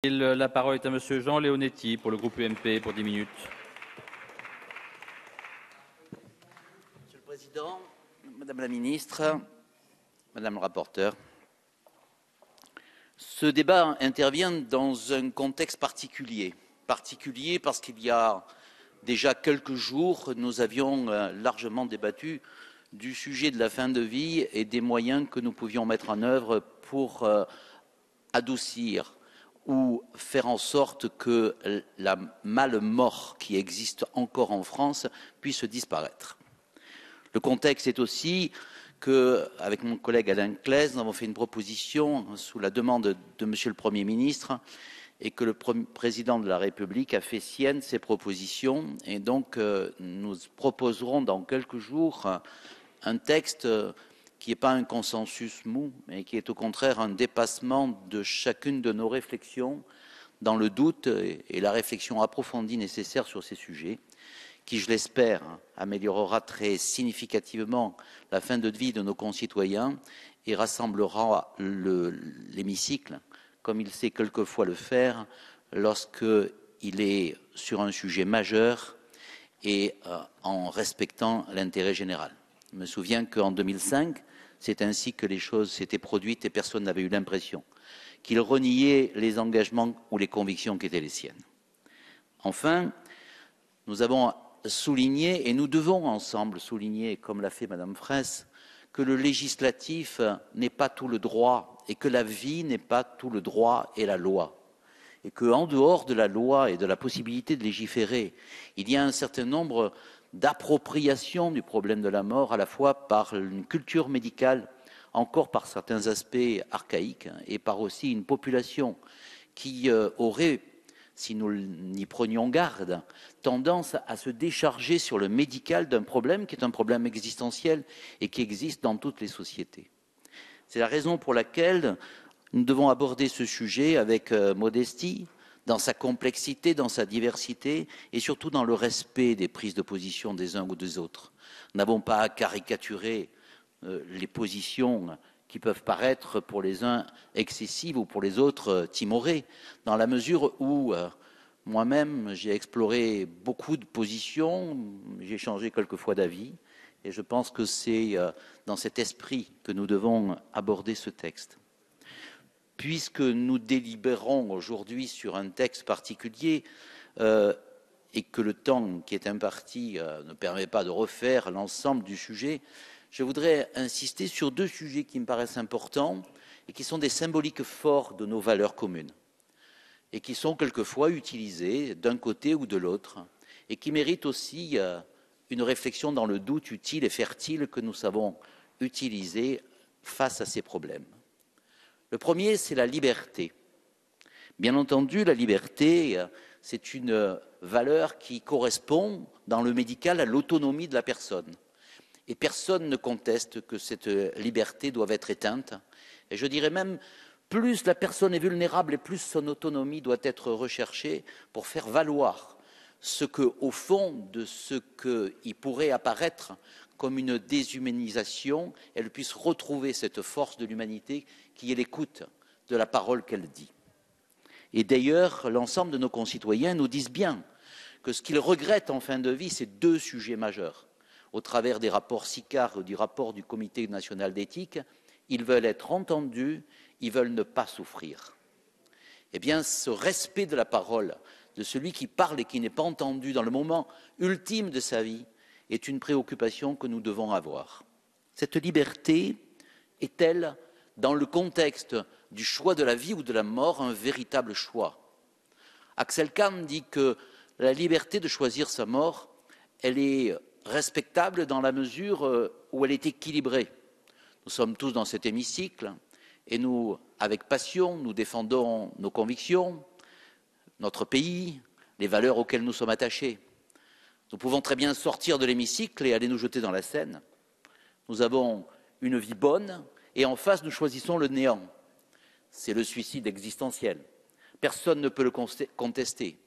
La parole est à Monsieur Jean Leonetti pour le groupe UMP pour 10 minutes. Monsieur le Président, Madame la Ministre, Madame le rapporteur, ce débat intervient dans un contexte particulier parce qu'il y a déjà quelques jours, nous avions largement débattu du sujet de la fin de vie et des moyens que nous pouvions mettre en œuvre pour adoucir ou faire en sorte que la mort qui existe encore en France puisse disparaître. Le contexte est aussi que, avec mon collègue Alain Claise, nous avons fait une proposition sous la demande de Monsieur le Premier ministre et que le Président de la République a fait sienne ces propositions. Et donc, nous proposerons dans quelques jours un texte qui n'est pas un consensus mou, mais qui est au contraire un dépassement de chacune de nos réflexions dans le doute et la réflexion approfondie nécessaire sur ces sujets, qui, je l'espère, améliorera très significativement la fin de vie de nos concitoyens et rassemblera l'hémicycle, comme il sait quelquefois le faire, lorsqu'il est sur un sujet majeur et en respectant l'intérêt général. Je me souviens qu'en 2005, c'est ainsi que les choses s'étaient produites et personne n'avait eu l'impression qu'il reniait les engagements ou les convictions qui étaient les siennes. Enfin, nous avons souligné, et nous devons ensemble souligner, comme l'a fait Madame Fraisse, que le législatif n'est pas tout le droit et que la vie n'est pas tout le droit et la loi. Et qu'en dehors de la loi et de la possibilité de légiférer, il y a un certain nombre d'appropriation du problème de la mort, à la fois par une culture médicale, encore par certains aspects archaïques, et par aussi une population qui aurait, si nous n'y prenions garde, tendance à se décharger sur le médical d'un problème qui est un problème existentiel et qui existe dans toutes les sociétés. C'est la raison pour laquelle nous devons aborder ce sujet avec modestie, dans sa complexité, dans sa diversité et surtout dans le respect des prises de position des uns ou des autres. Nous n'avons pas à caricaturer les positions qui peuvent paraître pour les uns excessives ou pour les autres timorées, dans la mesure où moi-même j'ai exploré beaucoup de positions, j'ai changé quelquefois d'avis et je pense que c'est dans cet esprit que nous devons aborder ce texte. Puisque nous délibérons aujourd'hui sur un texte particulier et que le temps qui est imparti ne permet pas de refaire l'ensemble du sujet, je voudrais insister sur deux sujets qui me paraissent importants et qui sont des symboliques forts de nos valeurs communes et qui sont quelquefois utilisés d'un côté ou de l'autre et qui méritent aussi une réflexion dans le doute utile et fertile que nous savons utiliser face à ces problèmes. Le premier, c'est la liberté. Bien entendu, la liberté, c'est une valeur qui correspond, dans le médical, à l'autonomie de la personne. Et personne ne conteste que cette liberté doit être éteinte. Et je dirais même, plus la personne est vulnérable et plus son autonomie doit être recherchée pour faire valoir ce que, au fond de ce qui pourrait apparaître comme une déshumanisation, elle puisse retrouver cette force de l'humanité qui est l'écoute de la parole qu'elle dit. Et d'ailleurs, l'ensemble de nos concitoyens nous disent bien que ce qu'ils regrettent en fin de vie, c'est deux sujets majeurs. Au travers des rapports SICAR ou du rapport du Comité national d'éthique, ils veulent être entendus, ils veulent ne pas souffrir. Eh bien, ce respect de la parole de celui qui parle et qui n'est pas entendu dans le moment ultime de sa vie est une préoccupation que nous devons avoir. Cette liberté est-elle, dans le contexte du choix de la vie ou de la mort, un véritable choix? Axel Kahn dit que la liberté de choisir sa mort, elle est respectable dans la mesure où elle est équilibrée. Nous sommes tous dans cet hémicycle et nous, avec passion, nous défendons nos convictions, notre pays, les valeurs auxquelles nous sommes attachés. Nous pouvons très bien sortir de l'hémicycle et aller nous jeter dans la Seine. Nous avons une vie bonne et en face nous choisissons le néant. C'est le suicide existentiel. Personne ne peut le contester.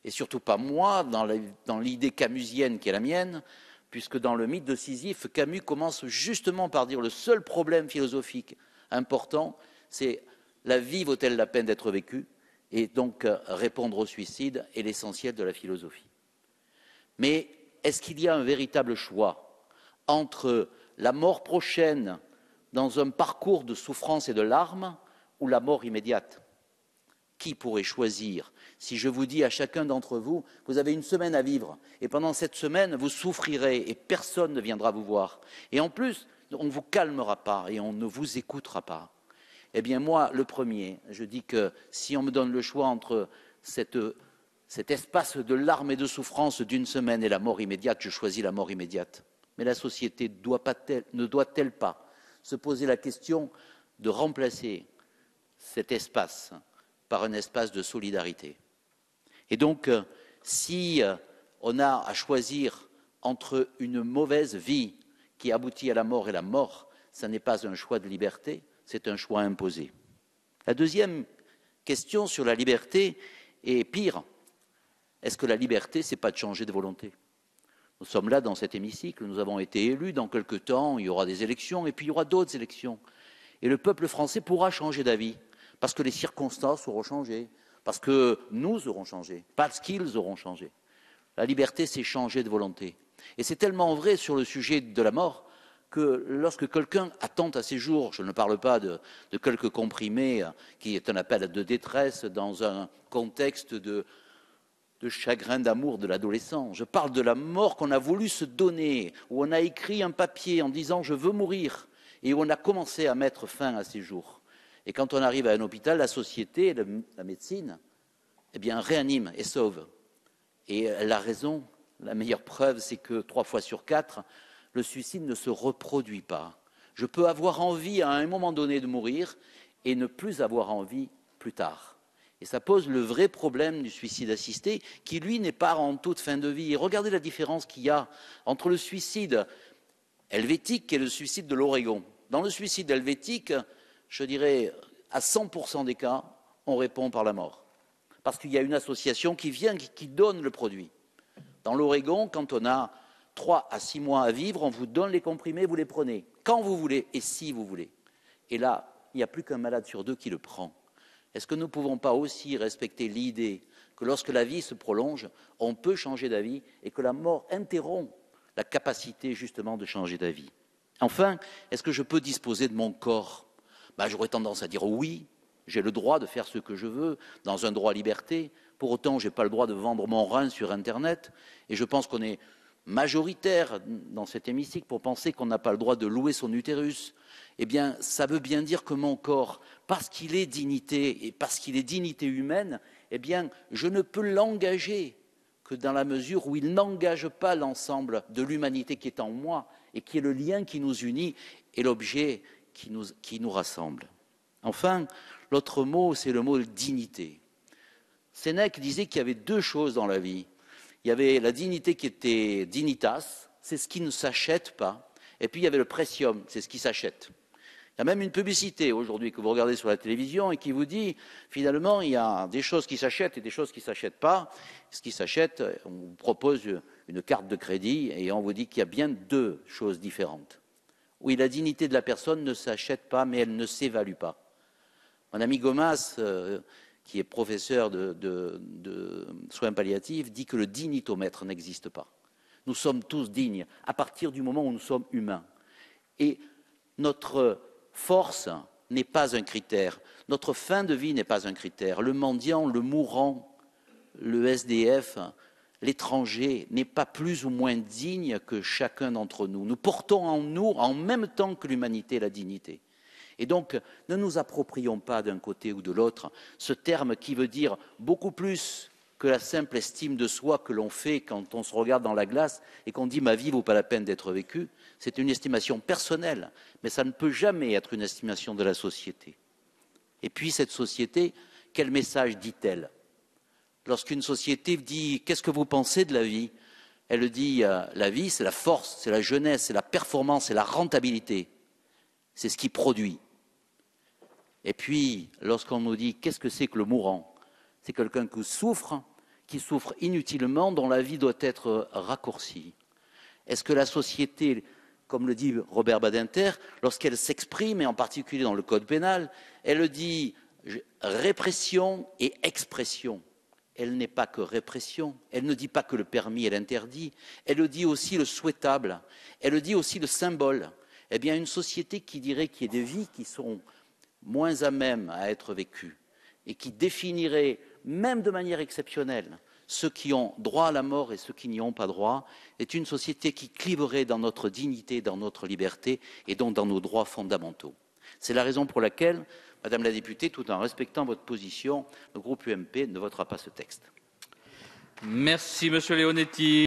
Et surtout pas moi, dans l'idée camusienne qui est la mienne, puisque dans le mythe de Sisyphe, Camus commence justement par dire le seul problème philosophique important, c'est la vie vaut-elle la peine d'être vécue? Et donc, répondre au suicide est l'essentiel de la philosophie. Mais est-ce qu'il y a un véritable choix entre la mort prochaine dans un parcours de souffrance et de larmes ou la mort immédiate? Qui pourrait choisir? Si je vous dis à chacun d'entre vous, vous avez une semaine à vivre, et pendant cette semaine, vous souffrirez et personne ne viendra vous voir. Et en plus, on ne vous calmera pas et on ne vous écoutera pas. Eh bien moi, le premier, je dis que si on me donne le choix entre cet espace de larmes et de souffrance d'une semaine et la mort immédiate, je choisis la mort immédiate. Mais la société ne doit-elle pas se poser la question de remplacer cet espace par un espace de solidarité? Et donc, si on a à choisir entre une mauvaise vie qui aboutit à la mort et la mort, ce n'est pas un choix de liberté, c'est un choix imposé. La deuxième question sur la liberté est pire. Est-ce que la liberté, ce n'est pas de changer de volonté? Nous sommes là dans cet hémicycle, nous avons été élus, dans quelque temps, il y aura des élections, et puis il y aura d'autres élections. Et le peuple français pourra changer d'avis, parce que les circonstances auront changé, parce que nous aurons changé, parce qu'ils auront changé. La liberté, c'est changer de volonté. Et c'est tellement vrai sur le sujet de la mort que lorsque quelqu'un attente à ses jours, je ne parle pas de quelques comprimés qui est un appel de détresse dans un contexte de chagrin d'amour de l'adolescent. Je parle de la mort qu'on a voulu se donner, où on a écrit un papier en disant « je veux mourir » et où on a commencé à mettre fin à ses jours. Et quand on arrive à un hôpital, la société, la médecine, eh bien, réanime et sauve. Et elle a raison. La meilleure preuve, c'est que 3 fois sur 4, le suicide ne se reproduit pas. Je peux avoir envie à un moment donné de mourir et ne plus avoir envie plus tard. Et ça pose le vrai problème du suicide assisté, qui, lui, n'est pas en toute fin de vie. Et regardez la différence qu'il y a entre le suicide helvétique et le suicide de l'Oregon. Dans le suicide helvétique, je dirais, à 100% des cas, on répond par la mort. Parce qu'il y a une association qui vient, qui donne le produit. Dans l'Oregon, quand on a 3 à 6 mois à vivre, on vous donne les comprimés, vous les prenez quand vous voulez et si vous voulez. Et là, il n'y a plus qu'un malade sur 2 qui le prend. Est-ce que nous ne pouvons pas aussi respecter l'idée que lorsque la vie se prolonge, on peut changer d'avis et que la mort interrompt la capacité justement de changer d'avis? Enfin, est-ce que je peux disposer de mon corps? J'aurais tendance à dire oui, j'ai le droit de faire ce que je veux, dans un droit à liberté. Pour autant, je n'ai pas le droit de vendre mon rein sur Internet. Et je pense qu'on est majoritaire dans cet hémicycle pour penser qu'on n'a pas le droit de louer son utérus. Eh bien, ça veut bien dire que mon corps, parce qu'il est dignité et parce qu'il est dignité humaine, eh bien, je ne peux l'engager que dans la mesure où il n'engage pas l'ensemble de l'humanité qui est en moi et qui est le lien qui nous unit et l'objet qui nous rassemble. Enfin, l'autre mot, c'est le mot dignité. Sénèque disait qu'il y avait 2 choses dans la vie. Il y avait la dignité qui était dignitas, c'est ce qui ne s'achète pas, et puis il y avait le precium, c'est ce qui s'achète. Il y a même une publicité aujourd'hui que vous regardez sur la télévision et qui vous dit, finalement, il y a des choses qui s'achètent et des choses qui ne s'achètent pas. Ce qui s'achète, on vous propose une carte de crédit et on vous dit qu'il y a bien 2 choses différentes. Oui, la dignité de la personne ne s'achète pas, mais elle ne s'évalue pas. Mon ami Gomas, qui est professeur de soins palliatifs, dit que le dignitomètre n'existe pas. Nous sommes tous dignes à partir du moment où nous sommes humains. Et notre force n'est pas un critère, notre fin de vie n'est pas un critère. Le mendiant, le mourant, le SDF, l'étranger n'est pas plus ou moins digne que chacun d'entre nous. Nous portons en nous, en même temps que l'humanité, la dignité. Et donc, ne nous approprions pas d'un côté ou de l'autre ce terme qui veut dire beaucoup plus que la simple estime de soi que l'on fait quand on se regarde dans la glace et qu'on dit « ma vie vaut pas la peine d'être vécue ». C'est une estimation personnelle, mais ça ne peut jamais être une estimation de la société. Et puis cette société, quel message dit-elle? Lorsqu'une société dit « qu'est-ce que vous pensez de la vie ?» Elle dit « la vie, c'est la force, c'est la jeunesse, c'est la performance, c'est la rentabilité. C'est ce qui produit. » Et puis, lorsqu'on nous dit « qu'est-ce que c'est que le mourant ?» C'est quelqu'un qui souffre inutilement, dont la vie doit être raccourcie. Est-ce que la société, comme le dit Robert Badinter, lorsqu'elle s'exprime, et en particulier dans le code pénal, elle dit Répression et expression. Elle n'est pas que répression, elle ne dit pas que le permis et l'interdit, elle dit aussi le souhaitable, elle dit aussi le symbole. Eh bien, une société qui dirait qu'il y a des vies qui sont moins à même à être vécues et qui définirait, même de manière exceptionnelle, ceux qui ont droit à la mort et ceux qui n'y ont pas droit, est une société qui cliverait dans notre dignité, dans notre liberté et donc dans nos droits fondamentaux. C'est la raison pour laquelle, Madame la députée, tout en respectant votre position, le groupe UMP ne votera pas ce texte. Merci, Monsieur Leonetti.